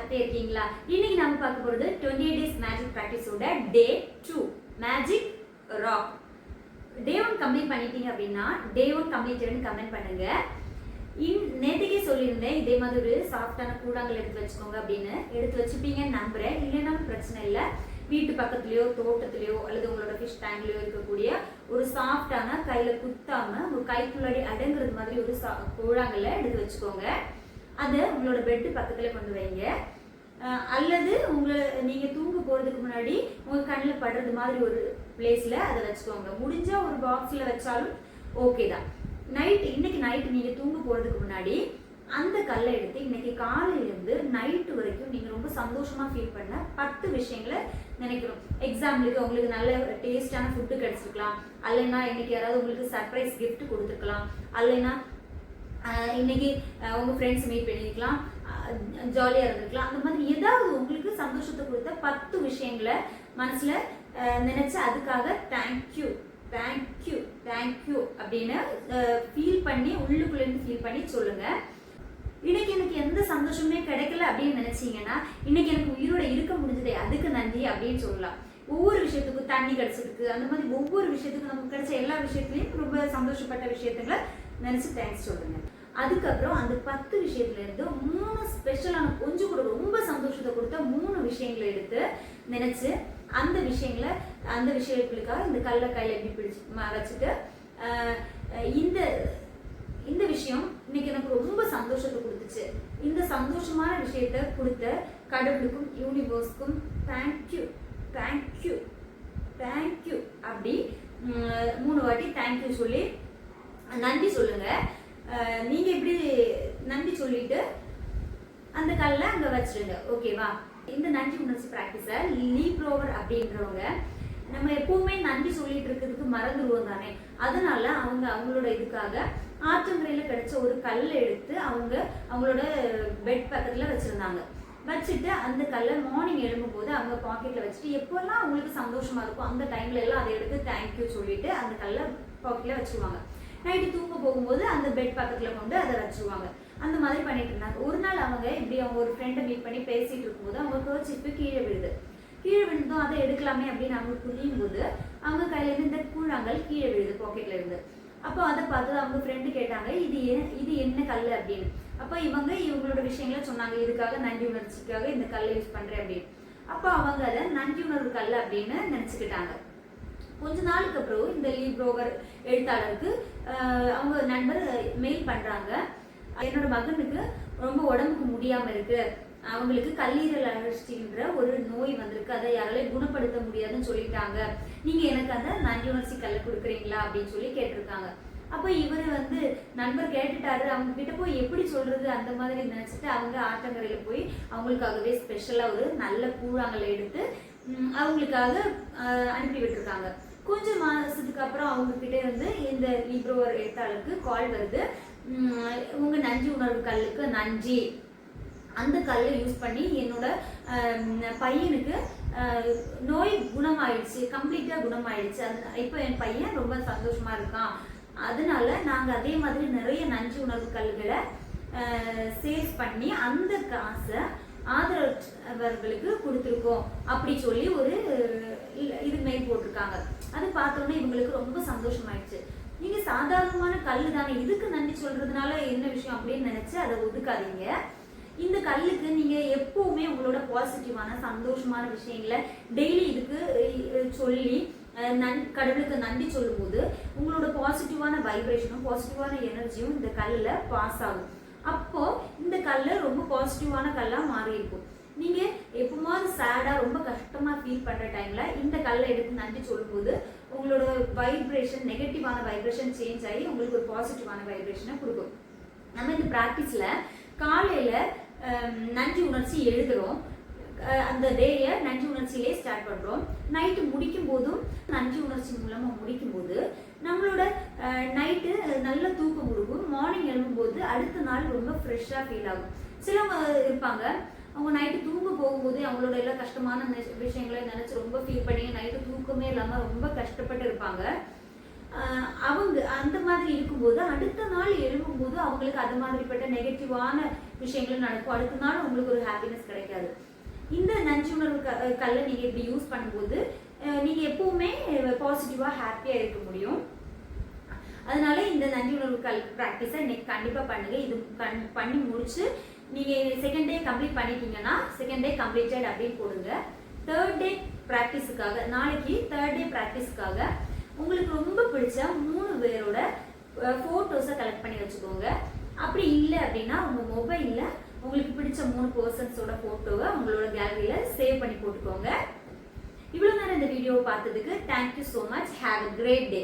பார்த்துட்டே இருக்கீங்களா? இன்னைக்கு நாம பார்க்க போறது 28 days மேஜிக் பிராக்டிஸோட டே 2 மேஜிக் ராக். டே 1 கம்ப்ளீட் பண்ணிட்டீங்க அப்படின்னா டே 1 கம்ப்ளீட்டட்னு கமெண்ட் பண்ணுங்க. நேற்றுக்கே சொல்லியிருந்தேன் இதே மாதிரி ஒரு சாஃப்டான கூழாங்கல் எடுத்து வச்சுக்கோங்க அப்படின்னு. எடுத்து வச்சுப்பீங்கன்னு நம்புறேன். இல்லைனாலும் பிரச்சனை இல்லை. வீட்டு பக்கத்துலயோ தோட்டத்திலயோ அல்லது உங்களோட ஃபிஷ் டேங்க்லயோ இருக்கக்கூடிய ஒரு சாஃப்டான கையில குத்தாம உங்க கைக்குள்ளாடி அடங்குறது மாதிரி ஒரு கூழாங்கல்ல எடுத்து வச்சுக்கோங்க. அதை உங்களோட பெட்டு பக்கத்துல கொண்டு வைங்க. அல்லது நீங்க தூங்க போறதுக்கு முன்னாடி உங்க கண்ணில் படுறது மாதிரி ஒரு பிளேஸ்ல அதை வச்சுக்கோங்க. முடிஞ்சா ஒரு பாக்ஸ்ல வச்சாலும் ஓகே தான். இன்னைக்கு நைட்டு நீங்க தூங்க போறதுக்கு முன்னாடி அந்த கல்லை எடுத்து இன்னைக்கு காலையிலேருந்து நைட்டு வரைக்கும் நீங்க ரொம்ப சந்தோஷமா ஃபீல் பண்ண 10 விஷயங்களை நினைக்கணும். எக்ஸாம்பிளுக்கு உங்களுக்கு நல்ல டேஸ்டான ஃபுட்டு கிடைச்சிருக்கலாம், அல்லைன்னா இன்னைக்கு யாராவது உங்களுக்கு சர்ப்ரைஸ் கிஃப்ட் கொடுத்துருக்கலாம், அல்லைன்னா இன்னைக்கு உங்க ஃப்ரெண்ட்ஸ் மீட் பண்ணிருக்கலாம், ஜாலியா இருந்திருக்கலாம். அந்த மாதிரி ஏதாவது உங்களுக்கு சந்தோஷத்தை கொடுத்த 10 விஷயங்களை மனசுல நினைச்சு அதுக்காக தேங்க்யூ தேங்க்யூ தேங்க்யூ அப்படின்னு ஃபீல் பண்ணி உள்ளுக்குள்ள இருந்து ஃபீல் பண்ணி சொல்லுங்க. இன்னைக்கு எனக்கு எந்த சந்தோஷமே கிடைக்கல அப்படின்னு நினைச்சீங்கன்னா இன்னைக்கு எனக்கு உயிரோட இருக்க முடிஞ்சதே அதுக்கு நன்றி அப்படின்னு சொல்லலாம். ஒவ்வொரு விஷயத்துக்கும் தண்ணி கிடைச்சிருக்கு, அந்த மாதிரி ஒவ்வொரு விஷயத்துக்கும் நமக்கு கிடைச்ச எல்லா விஷயத்துலையும் ரொம்ப சந்தோஷப்பட்ட விஷயத்துங்களை நினைச்சு தேங்க்ஸ் சொல்லுங்க. அதுக்கப்புறம் அந்த 10 விஷயத்துல இருந்து 3 ஸ்பெஷலான கொஞ்சம் கூட ரொம்ப சந்தோஷத்தை கொடுத்த 3 விஷயங்களை எடுத்து நினைச்சு அந்த விஷயங்களுக்காக இந்த கல்லை கையில எப்படி பிடிச்சு வச்சுட்டு இந்த விஷயம் இன்னைக்கு எனக்கு ரொம்ப சந்தோஷத்தை கொடுத்துச்சு, இந்த சந்தோஷமான விஷயத்த கொடுத்த கடவுளுக்கும் யூனிவர்ஸ்க்கும் தேங்க்யூ தேங்க்யூ தேங்க்யூ அப்படி 3 வாட்டி தேங்க்யூ சொல்லி நன்றி சொல்லுங்க. நீங்க இப்படி நன்றி சொல்லிட்டு அந்த கல்லை அங்க வச்சிருங்க. ஓகேவா? இந்த நன்றி உணர்ச்சி பிராக்டிஸ லீப் ரோவர் அப்படின்றவங்க நம்ம எப்பவுமே நன்றி சொல்லிட்டு இருக்கிறதுக்கு மறந்துடுவோம் தானே. அதனால அவங்களோட இதுக்காக ஆற்றங்கரையில கிடைச்ச ஒரு கல்லை எடுத்து அவங்களோட பெட் பக்கத்துல வச்சிருந்தாங்க. வச்சுட்டு அந்த கல்லை மார்னிங் எழும்பும் போது அவங்க பாக்கெட்ல வச்சுட்டு எப்பெல்லாம் அவங்களுக்கு சந்தோஷமா இருக்கும் அந்த டைம்ல எல்லாம் அதை எடுத்து தேங்க்யூ சொல்லிட்டு அந்த கல்லை பாக்கெட்ல வச்சிருவாங்க. நைட்டு தூங்க போகும்போது அந்த பெட் பக்கத்துல கொண்டு அதை வச்சிருவாங்க. அந்த மாதிரி பண்ணிட்டு இருந்தாங்க. ஒரு நாள் அவங்க ஒரு ஃப்ரெண்டை மீட் பண்ணி பேசிட்டு இருக்கும்போது அவங்க கர்ச்சிப்பு கீழே விழுந்தோம். அதை எடுக்கலாமே அப்படின்னு அவங்க புரியும் போது அவங்க கையில இருந்து இந்த கூழாங்கல் கீழே விழுது பாக்கெட்ல இருந்து. அப்போ அதை பார்த்து அவங்க ஃப்ரெண்டு கேட்டாங்க இது என்ன கல் அப்படின்னு. அப்போ இவங்களோட விஷயங்களை சொன்னாங்க, இதுக்காக நன்றி உணர்ச்சிக்காக இந்த கல்லை யூஸ் பண்றேன் அப்படின்னு. அப்போ அவங்க அதை நன்றி உணர்வு கல் அப்படின்னு நினைச்சுக்கிட்டாங்க. கொஞ்ச நாளுக்கு அப்புறம் இந்த லீப் ரோவர் எழுத்தாளருக்கு அவங்க நண்பர் மெயில் பண்றாங்க, என்னோட மகனுக்கு ரொம்ப உடம்புக்கு முடியாம இருக்கு, அவங்களுக்கு கல்லீரல் அழற்சின்ற ஒரு நோய் வந்திருக்கு, அதை யாராலையும் குணப்படுத்த முடியாதுன்னு சொல்லிட்டாங்க, நீங்க எனக்கு அந்த நன்றி உணர்ச்சி கல்லை கொடுக்குறீங்களா அப்படின்னு சொல்லி கேட்டிருக்காங்க. அப்ப இவர் நண்பர் கேட்டுட்டாரு, அவங்க கிட்ட போய் எப்படி சொல்றது அந்த மாதிரி நினைச்சிட்டு அவங்க ஆற்றங்கரையில போய் அவங்களுக்காகவே ஸ்பெஷலா ஒரு நல்ல கூழாங்கல்லை எடுத்து அவங்களுக்காக அனுப்பி விட்டுருக்காங்க. கொஞ்சம் மாசத்துக்கு அப்புறம் அவங்க கிட்ட இருந்து இந்த லீப் ரோவர் எழுத்தாளருக்கு கால் வருது, உங்க நன்றி உணர்வு கல்லுக்கு நன்றி, அந்த கல்லை யூஸ் பண்ணி என்னோட பையனுக்கு நோய் குணமாயிடுச்சு, கம்ப்ளீட்டா குணமாயிடுச்சு, இப்போ என் பையன் ரொம்ப சந்தோஷமா இருக்கான், அதனால நாங்க அதே மாதிரி நிறைய நன்றி உணர்வு கல்லுகளை சேவ் பண்ணி அந்த காசை ஆதரவர்களுக்கு கொடுத்துருக்கோம் அப்படி சொல்லி ஒரு இது மெயில் போட்டிருக்காங்க. அது பார்த்தோன்னே இவங்களுக்கு ரொம்ப சந்தோஷமாயிடுச்சு. நீங்க சாதாரணமான கல்லு தானே, இதுக்கு நன்றி சொல்றதுனால என்ன விஷயம் அப்படின்னு நினைச்சு அதை ஒதுக்காதீங்க. இந்த கல்லுக்கு நீங்க எப்பவுமே உங்களோட பாசிட்டிவான சந்தோஷமான விஷயங்களை டெய்லி இதுக்கு சொல்லி கடவுளுக்கு நன்றி சொல்லும் போது உங்களோட பாசிட்டிவான வைப்ரேஷனும் பாசிட்டிவான எனர்ஜியும் இந்த கல்லுல பாஸ் ஆகும். அப்போ இந்த கல்லு ரொம்ப பாசிட்டிவான கல்லா மாறி இருக்கும். நீங்க எப்பவுமாவது சேடா ரொம்ப கஷ்டமா ஃபீல் பண்ற டைம்ல இந்த கல்லை எடுத்து நன்றி சொல்லும் போது உங்களோட வைப்ரேஷன் நெகட்டிவான வைப்ரேஷன் சேஞ்ச் ஆகி உங்களுக்கு ஒரு பாசிட்டிவான வைப்ரேஷனை கொடுக்கும். நம்ம இந்த பிராக்டிஸ்ல காலையில நன்றி உணர்ச்சி எழுதுறோம், அந்த டேய நன்றி உணர்ச்சியிலே ஸ்டார்ட் பண்றோம். நைட்டு முடிக்கும் போதும் நன்றி உணர்ச்சி மூலமா முடிக்கும் போது நம்மளோட நைட்டு நல்ல தூக்கம் கொடுக்கும். மார்னிங் எழும்பும்போது அடுத்த நாள் ரொம்ப ஃப்ரெஷ்ஷா ஃபீல் ஆகும். சிலவங்க இருப்பாங்க, அவங்க நைட்டு தூங்க போகும்போது அவங்களோட எல்லா கஷ்டமான விஷயங்களை நினைச்சு ரொம்ப ஃபீல் பண்ணி நைட்டு தூக்கமே இல்லாம ரொம்ப கஷ்டப்பட்டு இருப்பாங்க. அவங்க அந்த மாதிரி இருக்கும்போது அடுத்த நாள் எழும்பும்போது அவங்களுக்கு அது மாதிரிப்பட்ட நெகட்டிவான விஷயங்களும் நடக்கும். அடுத்த நாள் உங்களுக்கு ஒரு ஹாப்பினஸ் கிடைக்காது. இந்த நஞ்சுணர்வு கல்லை நீங்கள் இப்படி யூஸ் பண்ணும்போது நீங்கள் எப்பவுமே பாசிட்டிவாக ஹாப்பியாக இருக்க முடியும். அதனால இந்த நஞ்சுணர்வு கல் ப்ராக்டிஸை இன்னைக்கு கண்டிப்பாக பண்ணுங்க. இது பண்ணி முடிச்சு நீங்கள் செகண்ட் டே கம்ப்ளீட் பண்ணிட்டீங்கன்னா செகண்ட் டே கம்ப்ளீட்டட் அப்படின்னு போடுங்க. தேர்ட் டே ப்ராக்டிஸுக்காக நாளைக்கு தேர்ட் டே ப்ராக்டிஸுக்காக உங்களுக்கு ரொம்ப பிடிச்ச 3 பேரோட ஃபோட்டோஸை கலெக்ட் பண்ணி வச்சுக்கோங்க. அப்படி இல்லை அப்படின்னா உங்கள் மொபைலில் உங்களுக்கு பிடிச்ச 3 பர்சன்ஸோட ஃபோட்டோவை உங்களோட கேலரியில் சேவ் பண்ணி போட்டுக்கோங்க. இவ்வளோ நேரம் இந்த வீடியோவை பார்த்ததுக்கு thank you so much. Have a great day.